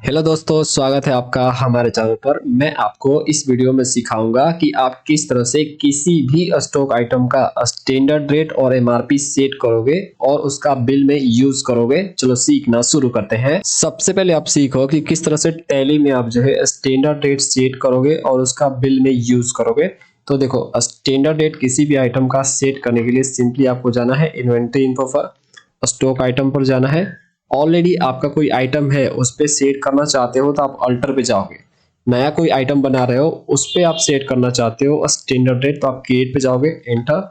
Hello दोस्तों, स्वागत है आपका हमारे चैनल पर। मैं आपको इस वीडियो में सिखाऊंगा कि आप किस तरह से किसी भी स्टॉक आइटम का स्टैंडर्ड रेट और एमआरपी सेट करोगे और उसका बिल में यूज करोगे। चलो सीखना शुरू करते हैं। सबसे पहले आप सीखो कि किस तरह से टैली में आप जो है स्टैंडर्ड रेट सेट करोगे और उसका बिल में यूज करोगे। तो देखो, स्टैंडर्ड रेट किसी भी आइटम का सेट करने के लिए सिंपली आपको जाना है इन्वेंटरी इन्फो पर, स्टॉक आइटम पर जाना है। ऑलरेडी आपका कोई आइटम है उस पर सेट करना चाहते हो तो आप अल्टर पे जाओगे। नया कोई आइटम बना रहे हो उस पर आप सेट करना चाहते हो स्टैंडर्ड रेट, तो आप क्रिएट पे जाओगे, एंटर।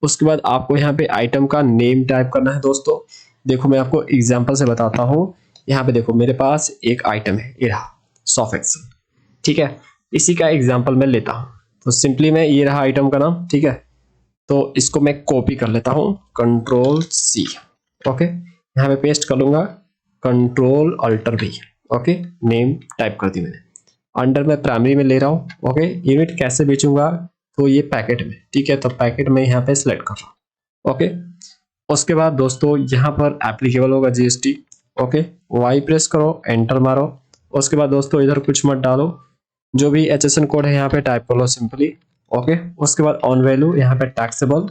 उसके बाद आपको यहाँ पे आइटम का नेम टाइप करना है। दोस्तों देखो, मैं आपको एग्जांपल से बताता हूँ। यहाँ पे देखो, मेरे पास एक आइटम है, ये रहा सॉफ्ट एक्सेल, ठीक है। इसी का एग्जाम्पल मैं लेता हूँ। तो सिंपली मैं, ये रहा आइटम का नाम, ठीक है। तो इसको मैं कॉपी कर लेता हूँ, कंट्रोल सी, ओके। यहाँ पे पेस्ट कर लूंगा, कंट्रोल अल्टर भी, ओके। नेम टाइप कर दी मैंने। अंडर में प्राइमरी में ले रहा हूँ, ओके। यूनिट कैसे बेचूंगा, तो ये पैकेट में, ठीक है। तो पैकेट में यहाँ पे सिलेक्ट कर रहा हूँ, ओके। उसके बाद दोस्तों यहाँ पर एप्लीकेबल होगा जीएसटी, ओके। वाई प्रेस करो, एंटर मारो। उसके बाद दोस्तों इधर कुछ मत डालो, जो भी एचएसएन कोड है यहाँ पे टाइप कर लो सिंपली, ओके। उसके बाद ऑन वैल्यू यहाँ पे टैक्सेबल,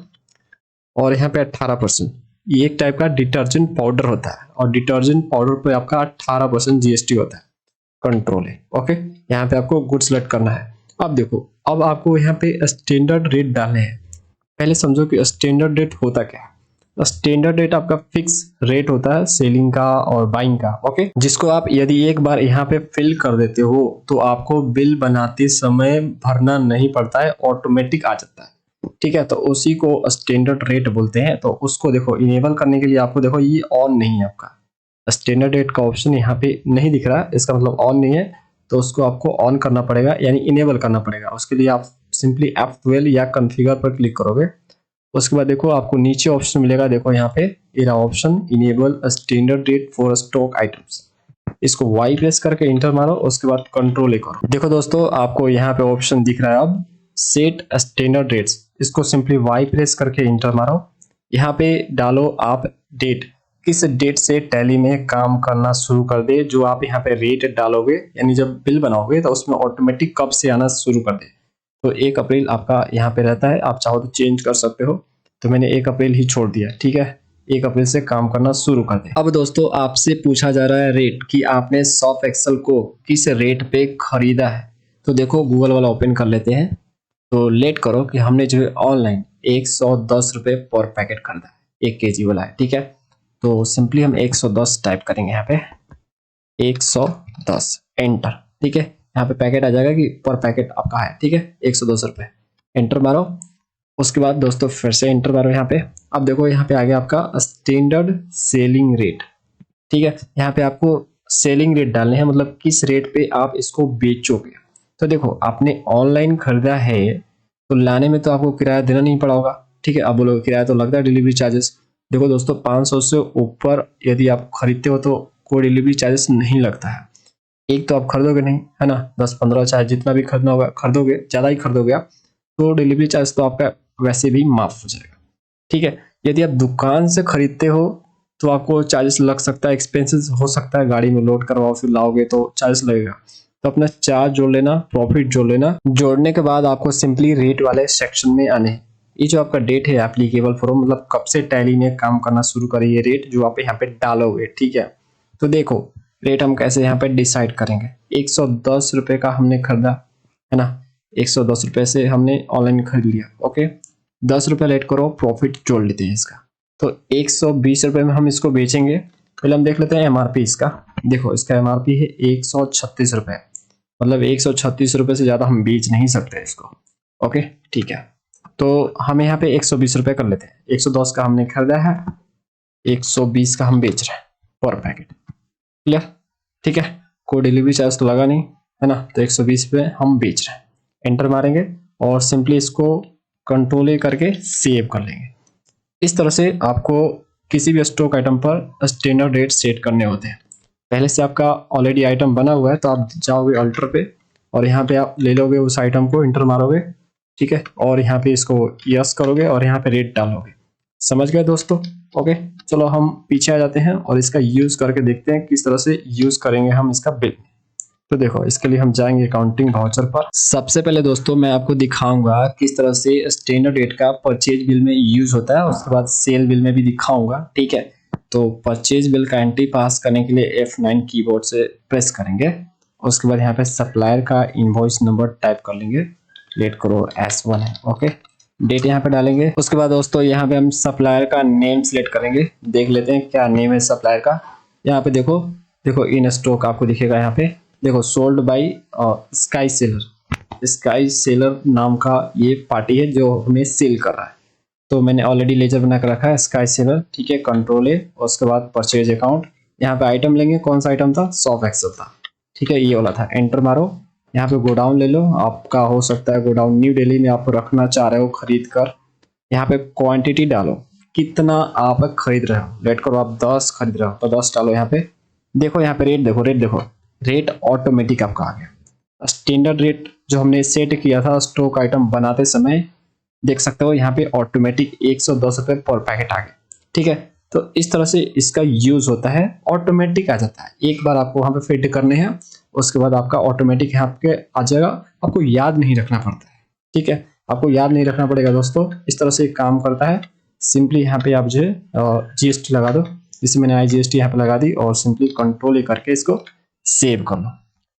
और यहाँ पे 18%। ये एक टाइप का डिटर्जेंट पाउडर होता है और डिटर्जेंट पाउडर पे आपका 18% जीएसटी होता है। कंट्रोल है, ओके। यहाँ पे आपको गुड सेलेक्ट करना है। अब देखो, अब आपको यहाँ पे स्टैंडर्ड रेट डालने हैं। पहले समझो कि स्टैंडर्ड रेट होता क्या है। स्टैंडर्ड रेट आपका फिक्स रेट होता है सेलिंग का और बाइंग का, ओके। जिसको आप यदि एक बार यहाँ पे फिल कर देते हो तो आपको बिल बनाते समय भरना नहीं पड़ता है, ऑटोमेटिक आ जाता है, ठीक है। तो उसी को स्टैंडर्ड रेट बोलते हैं। तो उसको देखो, इनेबल करने के लिए आपको देखो, ये ऑन नहीं है आपका, स्टैंडर्ड रेट का ऑप्शन यहाँ पे नहीं दिख रहा है, इसका मतलब ऑन नहीं है। तो उसको आपको ऑन करना पड़ेगा, यानी इनेबल करना पड़ेगा। उसके लिए आप सिंपली F12 या कॉन्फ़िगर पर क्लिक करोगे। उसके बाद देखो, आपको नीचे ऑप्शन मिलेगा, देखो यहाँ पे ये option, enable standard rate for stock items. इसको वाई प्रेस करके इंटर मारो, उसके बाद कंट्रोल ए करो। देखो दोस्तों, आपको यहाँ पे ऑप्शन दिख रहा है अब, सेट स्टैंडर्ड रेट्स। इसको सिंपली वाई प्रेस करके इंटर मारो। यहाँ पे डालो आप डेट, किस डेट से टैली में काम करना शुरू कर दे। जो आप यहाँ पे रेट डालोगे, यानी जब बिल बनाओगे तो उसमें ऑटोमेटिक कब से आना शुरू कर दे। तो 1 अप्रैल आपका यहाँ पे रहता है, आप चाहो तो चेंज कर सकते हो। तो मैंने 1 अप्रैल ही छोड़ दिया, ठीक है। 1 अप्रैल से काम करना शुरू कर दे। अब दोस्तों आपसे पूछा जा रहा है रेट, कि आपने सॉफ्ट एक्सेल को किस रेट पे खरीदा है। तो देखो, गूगल वाला ओपन कर लेते हैं। तो लेट करो कि हमने जो है ऑनलाइन 110 रुपये पर पैकेट खरीदा है, 1 केजी वाला है, ठीक है। तो सिंपली हम 110 टाइप करेंगे यहाँ पे, 110 एंटर, ठीक है। यहाँ पे पैकेट आ जाएगा कि पर पैकेट आपका है, ठीक है, 110 रुपये। एंटर मारो। उसके बाद दोस्तों फिर से एंटर मारो यहाँ पे। अब देखो, यहाँ पे आ गया आपका स्टैंडर्ड सेलिंग रेट, ठीक है। यहाँ पे आपको सेलिंग रेट डालने हैं, मतलब किस रेट पे आप इसको बेचोगे। तो देखो, आपने ऑनलाइन खरीदा है तो लाने में तो आपको किराया देना नहीं पड़ा होगा, ठीक है। अब बोलो किराया तो लगता है, डिलीवरी चार्जेस। देखो दोस्तों, 500 से ऊपर यदि आप खरीदते हो तो कोई डिलीवरी चार्जेस नहीं लगता है। एक तो आप खरीदोगे नहीं, है ना, 10-15 चाहे जितना भी खरीदना होगा खरीदोगे, ज़्यादा ही खरीदोगे आप, तो डिलीवरी चार्ज तो आपका वैसे भी माफ हो जाएगा, ठीक है। यदि आप दुकान से खरीदते हो तो आपको चार्जेस लग सकता है, एक्सपेंसेस हो सकता है, गाड़ी में लोड करवाओ फिर लाओगे तो चार्जेस लगेगा। तो अपना चार्ज जोड़ लेना, प्रॉफिट जोड़ लेना। जोड़ने के बाद आपको सिंपली रेट वाले सेक्शन में आने हैं। ये जो आपका डेट है एप्लीकेबल फॉर, मतलब कब से टैली में काम करना शुरू करे, ये रेट जो आप यहाँ पे डालोगे, ठीक है। तो देखो, रेट हम कैसे यहाँ पे डिसाइड करेंगे। 110 रुपये का हमने खरीदा, है ना, 110 रुपये से हमने ऑनलाइन खरीद लिया, ओके। 10 रुपये लेट करो, प्रॉफिट जोड़ लेते हैं इसका। तो 120 रुपये में हम इसको बेचेंगे। पहले हम देख लेते हैं एमआरपी इसका। देखो, इसका एमआरपी है 136 रुपये, मतलब 136 रुपये से ज़्यादा हम बेच नहीं सकते इसको, ओके, ठीक है। तो हम यहाँ पे 120 रुपये कर लेते हैं। 110 का हमने खरीदा है, 120 का हम बेच रहे हैं पर पैकेट, क्लियर, ठीक है। कोई डिलीवरी चार्ज तो लगा नहीं, है ना। तो 120 पे हम बेच रहे हैं, एंटर मारेंगे और सिंपली इसको कंट्रोल ए करके सेव कर लेंगे। इस तरह से आपको किसी भी स्टॉक आइटम पर स्टैंडर्ड रेट सेट करने होते हैं। पहले से आपका ऑलरेडी आइटम बना हुआ है तो आप जाओगे अल्टर पे और यहाँ पे आप ले लोगे उस आइटम को, इंटर मारोगे, ठीक है। और यहाँ पे इसको यस करोगे और यहाँ पे रेट डालोगे। समझ गए दोस्तों? ओके, चलो हम पीछे आ जाते हैं और इसका यूज करके देखते हैं किस तरह से यूज करेंगे हम इसका बिल। तो देखो, इसके लिए हम जाएंगे अकाउंटिंग वाउचर पर। सबसे पहले दोस्तों मैं आपको दिखाऊंगा किस तरह से स्टैंडर्ड रेट का परचेज बिल में यूज होता है, उसके बाद सेल बिल में भी दिखाऊंगा, ठीक है। तो परचेज बिल का एंट्री पास करने के लिए F9 कीबोर्ड से प्रेस करेंगे। उसके बाद यहाँ पे सप्लायर का इनवॉइस नंबर टाइप कर लेंगे, लेट करो S1 है, ओके। डेट यहाँ पे डालेंगे। उसके बाद दोस्तों यहाँ पे हम सप्लायर का नेम सिलेक्ट करेंगे, देख लेते हैं क्या नेम है सप्लायर का। यहाँ पे देखो, देखो इन स्टॉक आपको दिखेगा यहाँ पे, देखो sold by sky seller. Sky seller नाम का ये पार्टी है जो हमें सेल कर रहा है। तो मैंने ऑलरेडी लेजर बना कर रखा है स्काई सेलर, ठीक है। कंट्रोल ए, उसके बाद परचेज अकाउंट। यहाँ पे आइटम लेंगे, कौन सा आइटम था? सॉफ्ट एक्सेल था, ठीक है, ये वाला था। एंटर मारो। यहाँ पे गोडाउन ले लो, आपका हो सकता है गोडाउन न्यू दिल्ली में आप रखना चाह रहे हो खरीद कर। यहाँ पे क्वांटिटी डालो, कितना आप खरीद रहे हो, लेट करो आप 10 खरीद रहे हो तो 10 डालो यहाँ पे। देखो यहाँ पे रेट देखो, रेट देखो, रेट ऑटोमेटिक आपका आ गया। स्टैंडर्ड रेट जो हमने सेट किया था स्टॉक आइटम बनाते समय, देख सकते हो यहाँ पे ऑटोमेटिक 110 रुपये पर पैकेट आ गया, ठीक है। तो इस तरह से इसका यूज होता है, ऑटोमेटिक आ जाता है। एक बार आपको वहां पे फिट करने हैं, उसके बाद आपका ऑटोमेटिक यहाँ पे आ जाएगा, आपको याद नहीं रखना पड़ता है, ठीक है। आपको याद नहीं रखना पड़ेगा दोस्तों, इस तरह से काम करता है। सिंपली यहाँ पे आप जो है GST लगा दो, जिससे मैंने IGST यहाँ पे लगा दी, और सिंपली कंट्रोल करके इसको सेव कर लो,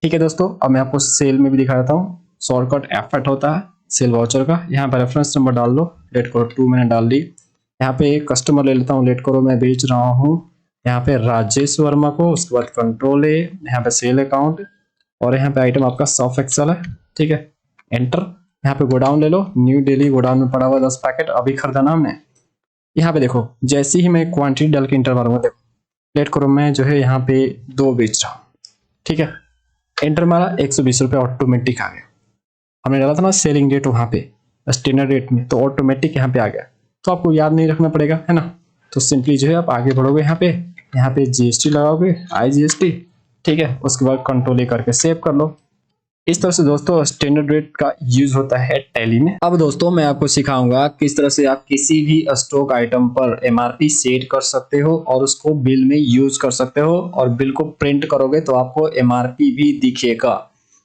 ठीक है दोस्तों। अब मैं आपको सेल में भी दिखा देता हूँ, शॉर्टकट F8 होता है सेल वाउचर का। यहाँ पर रेफरेंस नंबर डाल दो, लेट करो 2 मैंने डाल दी। यहाँ पे एक कस्टमर ले लेता हूँ, लेट करो मैं बेच रहा हूँ यहाँ पे राजेश वर्मा को। उसके बाद कंट्रोल ए, यहाँ पे सेल अकाउंट, और यहाँ पे आइटम आपका सॉफ्ट एक्सेल है, ठीक है। एंटर। यहाँ पे गोडाउन ले लो, न्यू दिल्ली गोडाउन में पड़ा हुआ 10 पैकेट अभी खरीदा ना हमने। यहाँ पे देखो, जैसे ही मैं क्वांटिटी डाल के इंटर मारूंगा, देखो लेट करो मैं जो है यहाँ पे 2 बेच रहा हूँ, ठीक है। एंटर मारा, 120 रुपये ऑटोमेटिक आ गया। हमने डाला था ना सेलिंग रेट वहां पे स्टैंडर्ड रेट में, तो ऑटोमेटिक यहाँ पे आ गया। तो आपको याद नहीं रखना पड़ेगा, है ना। तो सिंपली जो है आप आगे बढ़ोगे, यहाँ पे GST लगाओगे, IGST, ठीक है। उसके बाद कंट्रोल ए करके सेव कर लो। इस तरह से दोस्तों स्टैंडर्ड रेट का यूज होता है टैली में। अब दोस्तों मैं आपको सिखाऊंगा किस तरह से आप किसी भी स्टॉक आइटम पर MRP सेट कर सकते हो और उसको बिल में यूज कर सकते हो, और बिल को प्रिंट करोगे तो आपको MRP भी दिखेगा,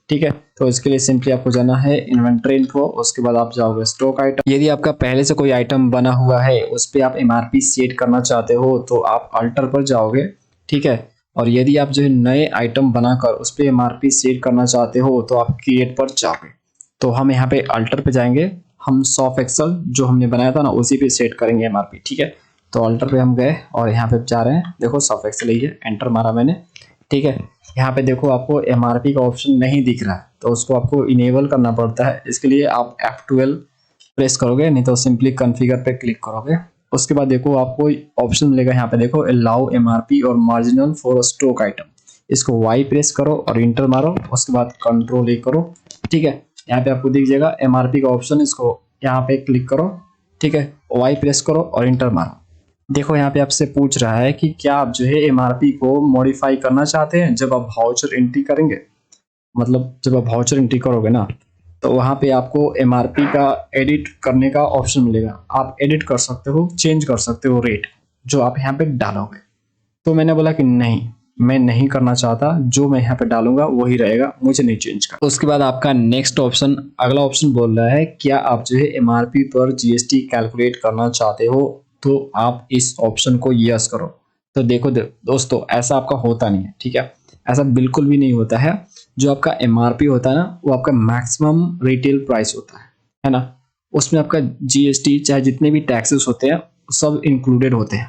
ठीक है। तो इसके लिए सिंपली आपको जाना है इन्वेंटरी इन्फो, उसके बाद आप जाओगे स्टॉक आइटम। यदि आपका पहले से कोई आइटम बना हुआ है उस पर आप MRP सेट करना चाहते हो तो आप अल्टर पर जाओगे, ठीक है। और यदि आप जो है नए आइटम बनाकर उस पर MRP सेट करना चाहते हो तो आप क्रिएट पर जाओगे। तो हम यहाँ पे अल्टर पे जाएंगे, हम सॉफ्ट एक्सेल जो हमने बनाया था ना उसी पे सेट करेंगे MRP, ठीक है। तो अल्टर पे हम गए और यहाँ पे जा रहे हैं, देखो सॉफ्ट एक्सेल ही है, एंटर मारा मैंने, ठीक है। यहाँ पे देखो आपको MRP का ऑप्शन नहीं दिख रहा है, तो उसको आपको इनेबल करना पड़ता है। इसके लिए आप F12 प्रेस करोगे, नहीं तो सिंपली कॉन्फ़िगर पे क्लिक करोगे। उसके बाद देखो आपको ऑप्शन मिलेगा यहाँ पे, देखो अलाउ MRP और मार्जिनल फॉर स्टॉक आइटम, इसको Y प्रेस करो और इंटर मारो, उसके बाद कंट्रोल ए करो, ठीक है। यहाँ पे आपको दिख जाएगा MRP का ऑप्शन, इसको यहाँ पे क्लिक करो, ठीक है। Y प्रेस करो और इंटर मारो। देखो यहाँ पे आपसे पूछ रहा है कि क्या आप जो है MRP को मॉडिफाई करना चाहते हैं जब आप वाउचर एंट्री करेंगे। मतलब जब आप वाउचर एंट्री करोगे ना, तो वहाँ पे आपको MRP का एडिट करने का ऑप्शन मिलेगा। आप एडिट कर सकते हो, चेंज कर सकते हो रेट जो आप यहाँ पे डालोगे। तो मैंने बोला कि नहीं, मैं नहीं करना चाहता, जो मैं यहाँ पे डालूंगा वही रहेगा, मुझे नहीं चेंज करना। उसके बाद आपका नेक्स्ट ऑप्शन, अगला ऑप्शन बोल रहा है क्या आप जो है MRP पर GST कैलकुलेट करना चाहते हो, तो आप इस ऑप्शन को यस करो। तो देखो दोस्तों ऐसा आपका होता नहीं है, ठीक है, ऐसा बिल्कुल भी नहीं होता है। जो आपका MRP होता है ना, वो आपका मैक्सिमम रिटेल प्राइस होता है ना। उसमें आपका GST चाहे जितने भी टैक्सेस होते हैं सब इंक्लूडेड होते हैं,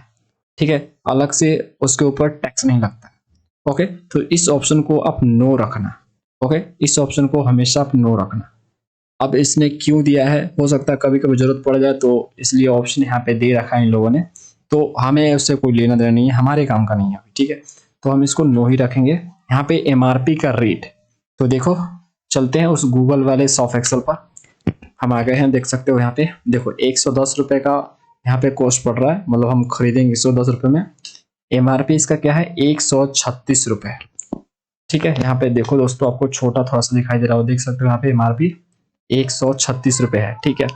ठीक है, अलग से उसके ऊपर टैक्स नहीं लगता। ओके, तो इस ऑप्शन को आप नो रखना। ओके, इस ऑप्शन को हमेशा आप नो रखना। अब इसने क्यों दिया है, हो सकता है कभी कभी जरूरत पड़ जाए, तो इसलिए ऑप्शन यहाँ पे दे रखा है इन लोगों ने। तो हमें उससे कोई लेना देना नहीं है, हमारे काम का नहीं है, ठीक है। तो हम इसको नो ही रखेंगे। यहाँ पे MRP का रेट, तो देखो चलते हैं उस गूगल वाले सॉफ्ट एक्सेल पर। हम आ गए हैं, देख सकते हो यहाँ पे देखो 110 रुपये का यहाँ पे कॉस्ट पड़ रहा है, मतलब हम खरीदेंगे 110 रुपये में। MRP इसका क्या है, 136 रुपये, ठीक है। यहाँ पे देखो दोस्तों, आपको छोटा थोड़ा सा दिखाई दे रहा हो, देख सकते हो यहाँ पे MRP 136 रुपये है, ठीक है।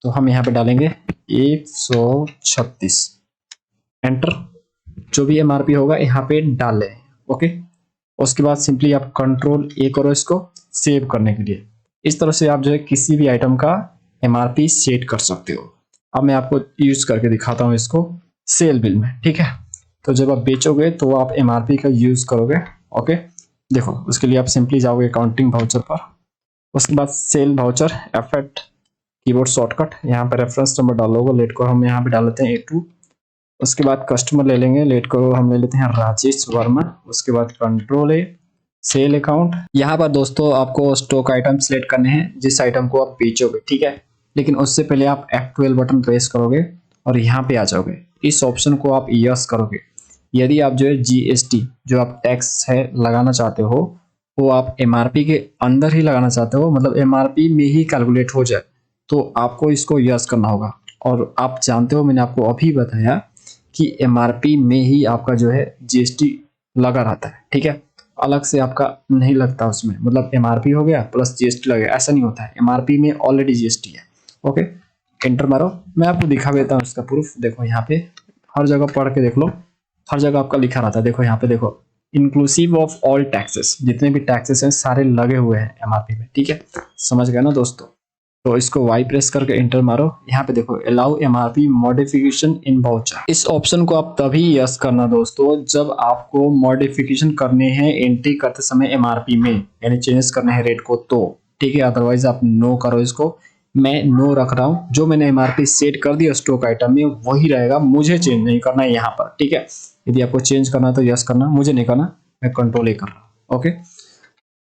तो हम यहाँ पे डालेंगे 136, एंटर। जो भी एमआरपी होगा यहाँ पे डाल लें। ओके, उसके बाद सिंपली आप कंट्रोल ए करो इसको सेव करने के लिए। इस तरह से आप जो है किसी भी आइटम का एमआरपी सेट कर सकते हो। अब मैं आपको यूज करके दिखाता हूँ इसको सेल बिल में, ठीक है। तो जब आप बेचोगे तो आप एमआरपी का यूज करोगे। ओके, देखो उसके लिए आप सिंपली जाओगे काउंटिंग वाउचर पर, उसके बाद cell voucher effect keyboard shortcut, यहाँ पर रेफरेंस नंबर डालोगे, लेट को हम यहाँ पे डाल लेते हैं A2। उसके बाद कस्टमर ले लेंगे, लेट करो हम ले लेते हैं राजेश वर्मा। उसके बाद कंट्रोल ए सेल अकाउंट। यहाँ पर दोस्तों आपको स्टॉक आइटम सिलेक्ट करने हैं जिस आइटम को आप बेचोगे, ठीक है। लेकिन उससे पहले आप F12 बटन प्रेस करोगे और यहाँ पे आ जाओगे। इस ऑप्शन को आप यस करोगे। यदि आप जो है GST जो आप टैक्स है लगाना चाहते हो वो आप MRP के अंदर ही लगाना चाहते हो, मतलब MRP में ही कैलकुलेट हो जाए, तो आपको इसको यस करना होगा। और आप जानते हो मैंने आपको अभी बताया कि MRP में ही आपका जो है GST लगा रहता है, ठीक है। अलग से आपका नहीं लगता उसमें, मतलब MRP हो गया प्लस GST लगे, ऐसा नहीं होता है। MRP में ऑलरेडी GST है। ओके, एंटर मारो। मैं आपको दिखा देता हूँ इसका प्रूफ। देखो यहाँ पे हर जगह पढ़ के देख लो, हर जगह आपका लिखा रहता है। देखो यहाँ पे देखो इंक्लूसिव ऑफ ऑल टैक्सेस, जितने भी टैक्सेस हैं सारे लगे हुए हैं MRP में, ठीक है। समझ गए ना दोस्तों। तो इसको वाई प्रेस करके एंटर मारो। यहाँ पे देखो allow MRP modification in voucher. इस ऑप्शन को आप तभी यस करना दोस्तों जब आपको मॉडिफिकेशन करने हैं एंट्री करते समय MRP में, यानी चेंजेस करने हैं रेट को, तो ठीक है। अदरवाइज आप नो करो इसको। मैं नो रख रहा हूँ। जो मैंने MRP सेट कर दिया स्टॉक आइटम में वही रहेगा, मुझे चेंज नहीं करना है यहाँ पर, ठीक है। यदि आपको चेंज करना है तो यस करना, मुझे नहीं करना, मैं कंट्रोल ए कर रहा हूँ। ओके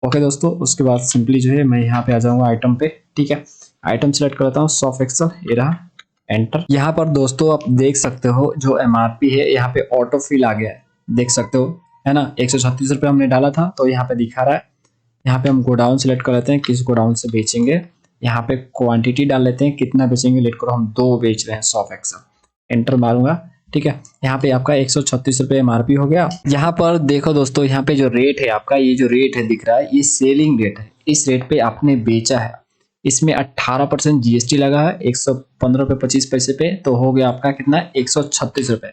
ओके दोस्तों, उसके बाद सिंपली जो है मैं यहाँ पे आ जाऊंगा आइटम पे, ठीक है। आइटम सेलेक्ट करता हूँ सॉफ्ट एक्सेल, ये रहा, एंटर। यहाँ पर दोस्तों आप देख सकते हो जो MRP है यहाँ पे ऑटो फिल आ गया है, देख सकते हो, है ना। 136 रुपये हमने डाला था तो यहाँ पे दिखा रहा है। यहाँ पे हम गोडाउन सेलेक्ट कर लेते हैं, किस गोडाउन से बेचेंगे। यहाँ पे क्वांटिटी डाल लेते हैं, कितना बेचेंगे, लेट करो हम 2 बेच रहे हैं सॉफ्ट एक्सेल, एंटर मारूंगा, ठीक है। यहाँ पे आपका 136 रुपये MRP हो गया। यहाँ पर देखो दोस्तों, यहाँ पे जो रेट है आपका, ये जो रेट है दिख रहा है, ये सेलिंग रेट है। इस रेट पे आपने बेचा है, इसमें 18% GST लगा है 115 रुपये 25 पैसे पे, तो हो गया आपका कितना, 136 रुपये।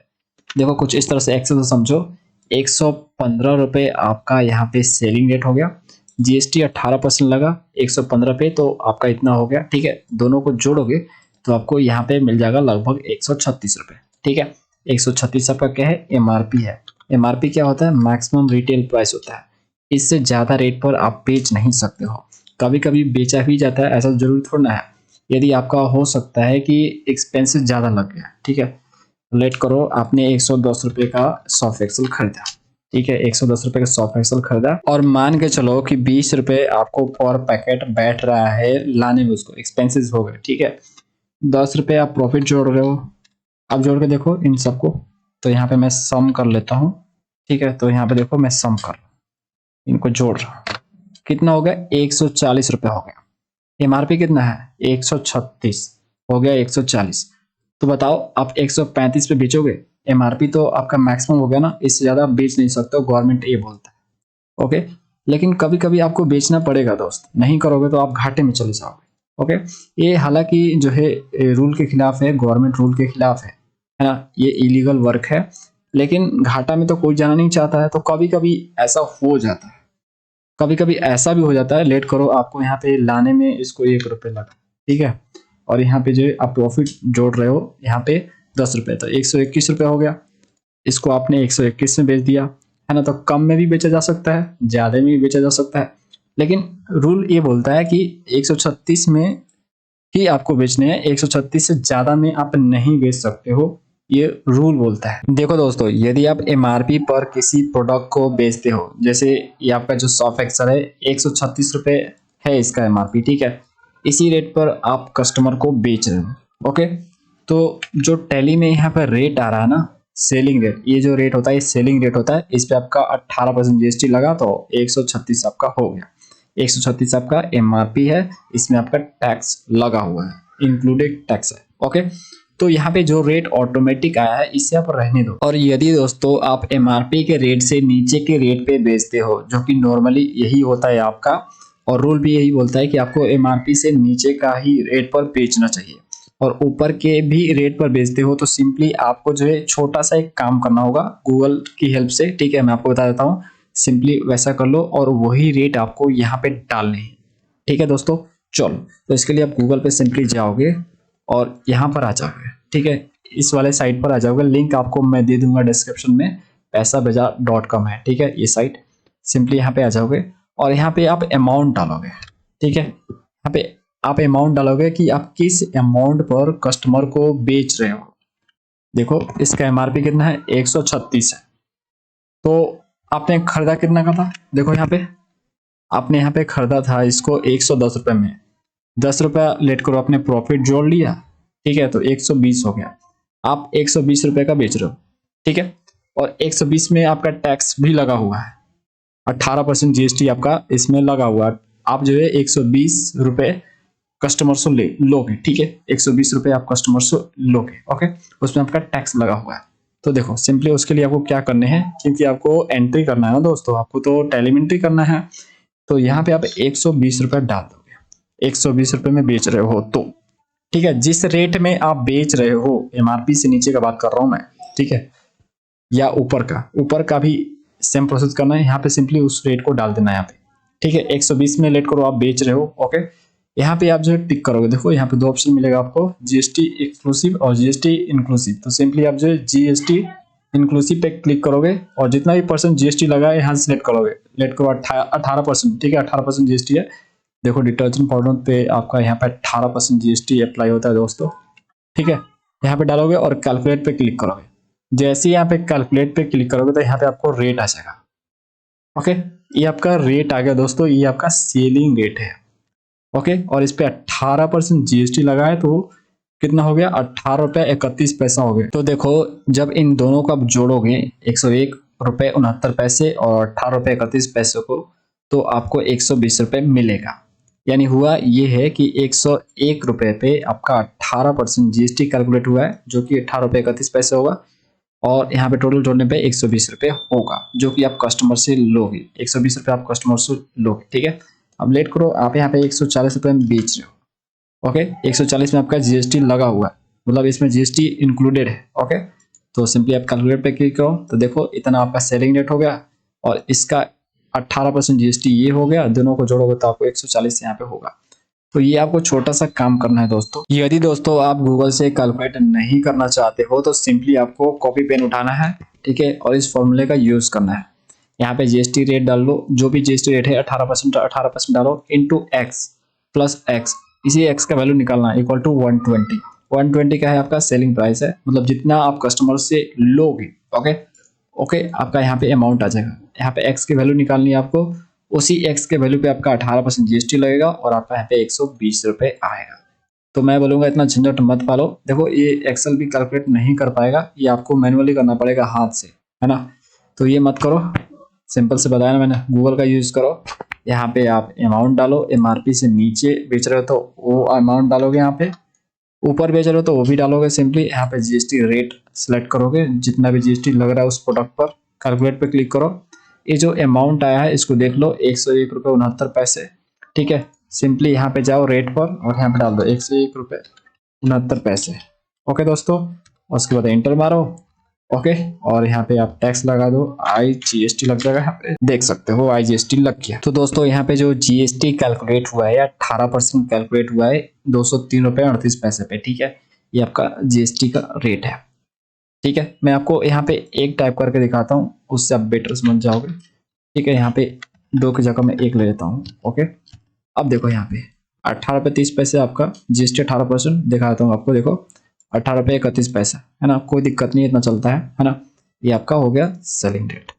देखो कुछ इस तरह से एक्सेल से समझो, 115 रुपये आपका यहाँ पे सेलिंग रेट हो गया, GST 18% लगा 115 पे, तो आपका इतना हो गया, ठीक है। दोनों को जोड़ोगे तो आपको यहाँ पे मिल जाएगा लगभग 136 रुपये, ठीक है। 136 आपका क्या है, MRP है। MRP क्या होता है, मैक्सिमम रिटेल प्राइस होता है। इससे ज्यादा रेट पर आप बेच नहीं सकते हो। कभी कभी बेचा भी जाता है, ऐसा जरूरी थोड़ा ना है। यदि आपका हो सकता है कि एक्सपेंसेस ज्यादा लग गया, ठीक है। लेट करो आपने 110 रुपये का सॉफ्ट एक्सेल खरीदा, ठीक है। 110 रुपये का सॉफ्ट एक्सेल खरीदा और मान के चलो कि 20 रुपये आपको पर पैकेट बैठ रहा है लाने में, उसको एक्सपेंसेस हो गए, ठीक है। 10 रुपये आप प्रॉफिट जोड़ रहे हो। अब जोड़ के देखो इन सबको, तो यहाँ पे मैं सम कर लेता हूँ, ठीक है। तो यहाँ पे देखो मैं सम कर रहा हूँ, इनको जोड़ रहा हूँ, कितना हो गया, 140 रुपये हो गया। MRP कितना है, 136 हो गया 140। तो बताओ आप 135 पे बेचोगे, MRP तो आपका मैक्सिमम हो गया ना, इससे ज्यादा बेच नहीं सकते हो, गवर्नमेंट ये बोलता है। ओके, लेकिन कभी कभी आपको बेचना पड़ेगा दोस्त, नहीं करोगे तो आप घाटे में चले जाओगे। ओके, ये हालांकि जो है रूल के खिलाफ है, गवर्नमेंट रूल के खिलाफ है ना, ये इलीगल वर्क है, लेकिन घाटा में तो कोई जाना नहीं चाहता है। तो कभी कभी ऐसा हो जाता है, कभी कभी ऐसा भी हो जाता है। लेट करो आपको यहाँ पे लाने में इसको 1 रुपये लगा, ठीक है। और यहाँ पे जो आप प्रॉफिट जोड़ रहे हो यहाँ पे 10 रुपये, तो 121 रुपये हो गया। इसको आपने 121 में बेच दिया, है ना। तो कम में भी बेचा जा सकता है, ज्यादा में भी बेचा जा सकता है, लेकिन रूल ये बोलता है कि 136 में ही आपको बेचने हैं, 136 से ज्यादा में आप नहीं बेच सकते हो, ये रूल बोलता है। देखो दोस्तों, यदि आप MRP पर किसी प्रोडक्ट को बेचते हो, जैसे ये आपका जो सॉफ्ट एक्सेल है 136 रुपये है इसका MRP, ठीक है। इसी रेट पर आप कस्टमर को बेच रहे हो। ओके, तो जो टैली में यहाँ पर रेट आ रहा है ना, सेलिंग रेट, ये जो रेट होता है ये सेलिंग रेट होता है। इस पे आपका 18% GST लगा तो 136 आपका हो गया। 136 आपका MRP है, इसमें आपका टैक्स लगा हुआ है, इंक्लूडेड टैक्स है। ओके, तो यहाँ पे जो रेट ऑटोमेटिक आया है इससे आप रहने दो। और यदि दोस्तों आप MRP के रेट से नीचे के रेट पे बेचते हो, जो कि नॉर्मली यही होता है आपका, और रूल भी यही बोलता है कि आपको MRP से नीचे का ही रेट पर बेचना चाहिए। और ऊपर के भी रेट पर बेचते हो तो सिंपली आपको जो है छोटा सा एक काम करना होगा गूगल की हेल्प से, ठीक है। मैं आपको बता देता हूँ, सिंपली वैसा कर लो और वही रेट आपको यहाँ पे डालने हैं, ठीक है दोस्तों। चलो, तो इसके लिए आप गूगल पे सिंपली जाओगे और यहाँ पर आ जाओगे, ठीक है। इस वाले साइट पर आ जाओगे, लिंक आपको मैं दे दूंगा डिस्क्रिप्शन में, पैसाबाजार.com है, ठीक है ये साइट। सिंपली यहाँ पे आ जाओगे और यहाँ पे आप अमाउंट डालोगे, ठीक है। यहाँ पे आप अमाउंट डालोगे कि आप किस अमाउंट पर कस्टमर को बेच रहे हो। देखो इसका एमआरपी कितना है, 136 है। तो आपने खरीदा कितना का था, देखो यहाँ पे आपने यहाँ पे खरीदा था इसको 110 रुपए में, 10 रुपया लेट करो, आपने प्रॉफिट जोड़ लिया, ठीक है। तो 120 हो गया, आप 120 रुपए का बेच रहे हो, ठीक है। और 120 में आपका टैक्स भी लगा हुआ है, 18% जीएसटी आपका इसमें लगा हुआ है। आप जो है 120 रुपए कस्टमर से लोगे, ठीक है। 120 रुपए आप कस्टमर से लोगे, ओके। उसमें आपका टैक्स लगा हुआ है। तो देखो सिंपली उसके लिए आपको क्या करने हैं, क्योंकि आपको एंट्री करना है ना दोस्तों, आपको तो टैली एंट्री करना है। तो यहाँ पे आप 120 रुपए डाल दोगे, 120 रुपए में बेच रहे हो तो, ठीक है। जिस रेट में आप बेच रहे हो, एमआरपी से नीचे का बात कर रहा हूं मैं, ठीक है, या ऊपर का भी सेम प्रोसेस करना है। यहाँ पे सिंपली उस रेट को डाल देना है यहाँ पे, ठीक है। 120 में लेट करो आप बेच रहे हो, ओके। यहाँ पे आप जो है टिक करोगे, देखो यहाँ पे दो ऑप्शन मिलेगा आपको, जीएसटी एक्सक्लूसिव और जीएसटी इंक्लूसिव। तो सिंपली आप जो है जीएसटी इंक्लूसिव पे क्लिक करोगे और जितना भी परसेंट जीएसटी लगा है यहाँ से सिलेक्ट करोगे, लेट करो 18%, ठीक है। 18% जीएसटी है। देखो डिटर्जेंट पाउडर पे आपका यहाँ पे 18% जीएसटी अप्लाई होता है दोस्तों, ठीक है। यहाँ पे डालोगे और कैलकुलेट पे क्लिक करोगे। जैसे ही यहाँ पे कैलकुलेट पे क्लिक करोगे तो यहाँ पे आपको रेट आ जाएगा, ओके। ये आपका रेट आ गया दोस्तों, ये आपका सेलिंग रेट है, ओके। और इस पे 18% जीएसटी लगा है तो कितना हो गया, 18 रुपये 31 पैसा हो गया। तो देखो जब इन दोनों को आप जोड़ोगे, 101 रुपये 69 पैसे और 18 रुपये 31 पैसे को, तो आपको 120 रुपये मिलेगा। यानी हुआ ये है कि 101 रुपये पे आपका 18% जीएसटी कैलकुलेट हुआ है, जो कि 18 रुपये 31 पैसे होगा। और यहाँ पे टोटल जोड़ने पे 120 रुपये होगा, जो कि आप कस्टमर से लोगे, 120 रुपये आप कस्टमर से लोगे, ठीक है। अब लेट करो, आप यहाँ पे 140 रुपये में बेच रहे हो, ओके। 140 में आपका जीएसटी लगा हुआ है, मतलब इसमें जीएसटी इंक्लूडेड है, ओके। तो सिंपली आप कैलकुलेट पे क्लिक करो तो देखो इतना आपका सेलिंग रेट हो गया और इसका 18% जीएसटी ये हो गया, दोनों को जोड़ोगे तो आपको 140 यहाँ पे होगा। तो ये आपको छोटा सा काम करना है दोस्तों। यदि दोस्तों आप गूगल से कैलकुलेट नहीं करना चाहते हो तो सिंपली आपको कॉपी पेन उठाना है, ठीक है, और इस फॉर्मूले का यूज करना है। यहाँ पे जीएसटी रेट डाल लो, जो भी जीएसटी रेट है 18% डालो इंटू एक्स प्लस एक्स, इसी एक्स का वैल्यू निकालना है इक्वल टू 120। 120 का है आपका सेलिंग प्राइस है, मतलब जितना आप कस्टमर से लोगे, ओके ओके। आपका यहाँ पे अमाउंट आ जाएगा, यहाँ पे एक्स की वैल्यू निकालनी है आपको, उसी एक्स के वैल्यू पे आपका 18% जीएसटी लगेगा और आपका यहाँ पे 120 रुपये आएगा। तो मैं बोलूंगा इतना झंझट मत पालो। देखो ये एक्सेल भी कैलकुलेट नहीं कर पाएगा, ये आपको मैनुअली करना पड़ेगा हाथ से, है ना। तो ये मत करो, सिंपल से बताया ना मैंने, गूगल का यूज करो। यहाँ पे आप अमाउंट डालो, एमआरपी से नीचे बेच रहे हो तो वो अमाउंट डालोगे, यहाँ पे ऊपर बेच रहे हो तो वो भी डालोगे। सिंपली यहाँ पे जीएसटी रेट सिलेक्ट करोगे, जितना भी जीएसटी लग रहा है उस प्रोडक्ट पर, कैलकुलेट पे क्लिक करो। ये जो अमाउंट आया है इसको देख लो, 101 रुपये 69 पैसे, ठीक है। सिंपली यहाँ पे जाओ रेट पर और यहाँ पे डाल दो 101 रुपये 69 पैसे, ओके दोस्तों। और उसके बाद एंटर मारो, ओके। और यहाँ पे आप टैक्स लगा दो, IGST लग जाएगा, यहाँ पे देख सकते हो IGST लग गया। तो दोस्तों यहाँ पे जो जीएसटी कैलकुलेट हुआ है 18% कैलकुलेट हुआ है 203 रुपये 38 पैसे पे, ठीक है। ये आपका जीएसटी का रेट है, ठीक है। मैं आपको यहाँ पे एक टाइप करके दिखाता हूँ, उससे आप बेटर समझ जाओगे, ठीक है। यहाँ पे 2 की जगह मैं 1 ले लेता हूँ, ओके। अब देखो यहाँ पे 18 रुपये 30 पैसे आपका जीएसटी 18% दिखाता हूँ आपको, देखो 18 रुपये 31 पैसा, है ना। कोई दिक्कत नहीं, इतना चलता है ना। ये आपका हो गया सेलिंग रेट।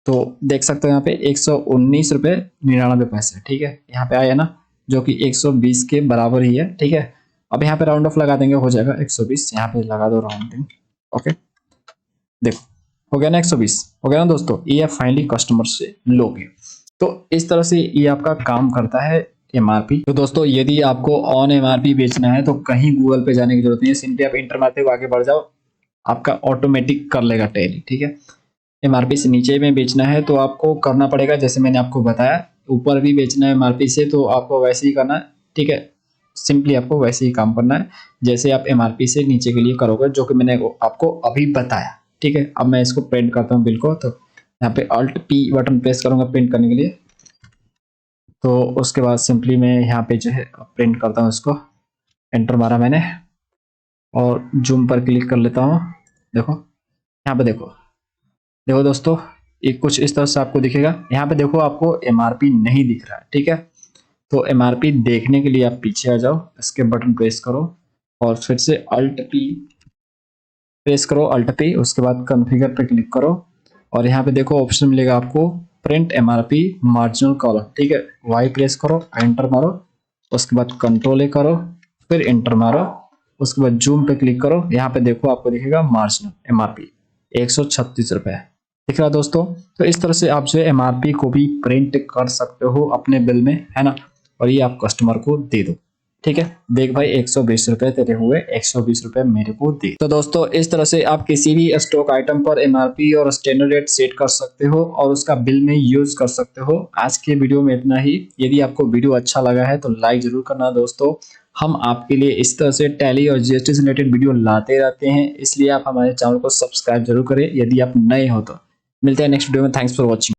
तो देख सकते हो यहाँ पे 119 रुपये 99 पैसे, ठीक है, यहाँ पे आया ना, जो कि 120 के बराबर ही है, ठीक है। अब यहाँ पे राउंड ऑफ लगा देंगे, हो जाएगा 120, यहाँ पे लगा दो राउंडिंग, ओके। देखो हो गया ना, 120 हो गया ना दोस्तों। ये आप फाइनली कस्टमर से लोगे। तो इस तरह से ये आपका काम करता है एमआरपी। तो दोस्तों यदि आपको ऑन एमआरपी बेचना है तो कहीं गूगल पे जाने की जरूरत नहीं है, सिंपली आप इंटर मारते हुए आगे बढ़ जाओ, आपका ऑटोमेटिक कर लेगा टैली, ठीक है। एमआरपी से नीचे में बेचना है तो आपको करना पड़ेगा जैसे मैंने आपको बताया, ऊपर भी बेचना है एमआरपी से तो आपको वैसे ही करना है, ठीक है। सिंपली आपको वैसे ही काम करना है जैसे आप एमआरपी से नीचे के लिए करोगे, जो कि मैंने आपको अभी बताया। ठीक है, अब मैं इसको प्रिंट करता हूँ बिल को। तो यहाँ पे Alt P बटन प्रेस करूंगा प्रिंट करने के लिए। तो उसके बाद सिंपली मैं यहाँ पे जो है प्रिंट करता हूँ इसको। एंटर मारा मैंने और जूम पर क्लिक कर लेता हूँ। देखो यहाँ पे देखो देखो दोस्तों, ये कुछ इस तरह से आपको दिखेगा। यहाँ पे देखो आपको एमआरपी नहीं दिख रहा है। ठीक है, तो एमआरपी देखने के लिए आप पीछे आ जाओ, इसके बटन प्रेस करो और फिर से Alt P प्रेस करो, Alt P, उसके बाद कॉन्फ़िगर पे क्लिक करो और यहाँ पे देखो ऑप्शन मिलेगा आपको प्रिंट एमआरपी मार्जिनल कॉलम। ठीक है, वाई प्रेस करो, एंटर मारो, उसके बाद कंट्रोल ए करो, फिर एंटर मारो, उसके बाद जूम पे क्लिक करो। यहाँ पे देखो आपको दिखेगा मार्जिनल एमआरपी 136 रुपए दिख रहा है दोस्तों। तो इस तरह से आप जो है एमआरपी को भी प्रिंट कर सकते हो अपने बिल में, है ना, और ये आप कस्टमर को दे दो। ठीक है, देख भाई 120 रुपए तेरे हुए, 120 रुपए मेरे को दे। तो दोस्तों इस तरह से आप किसी भी स्टॉक आइटम पर एमआरपी और स्टैंडर्ड रेट सेट कर सकते हो और उसका बिल में यूज कर सकते हो। आज के वीडियो में इतना ही। यदि आपको वीडियो अच्छा लगा है तो लाइक जरूर करना दोस्तों। हम आपके लिए इस तरह से टैली और जीएसटी से रिलेटेड वीडियो लाते रहते हैं, इसलिए आप हमारे चैनल को सब्सक्राइब जरूर करें यदि आप नए हो तो। मिलते हैं नेक्स्ट वीडियो में। Thanks for watching.